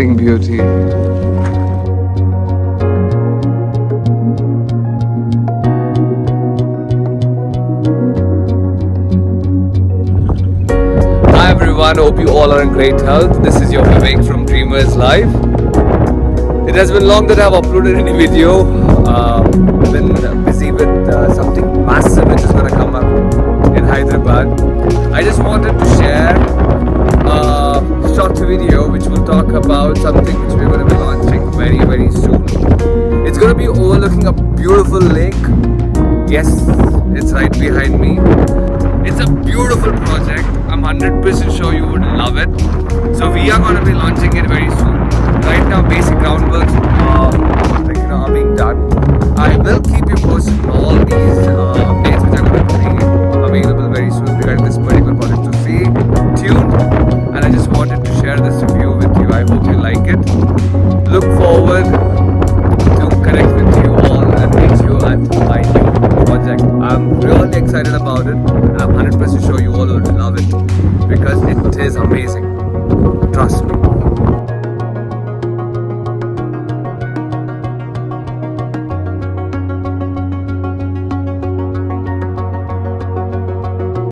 sleeping beauty. Hi everyone, hope you all are in great health. This is your Vivek from Dreamers Live. It has been long that I've uploaded any video. I've been busy with something massive which is going to come up in Hyderabad. I just wanted to share a short video which will talk about something which we're going to be launching very, very soon. It's going to be overlooking a beautiful lake. Yes, it's right behind me. It's a beautiful project. I'm 100% sure you would love it. So we are going to be launching it very soon. Right now, basic groundworks are being done. I will keep you posted on all these updates which are going to be available very soon regarding this particular project. So stay tuned, and I just wanted to share this review with you. I hope you like it. Look forward to connect with you all and meet you at my new project. I'm really excited about it, and I'm 100% sure you all will love it because it is amazing. Trust me.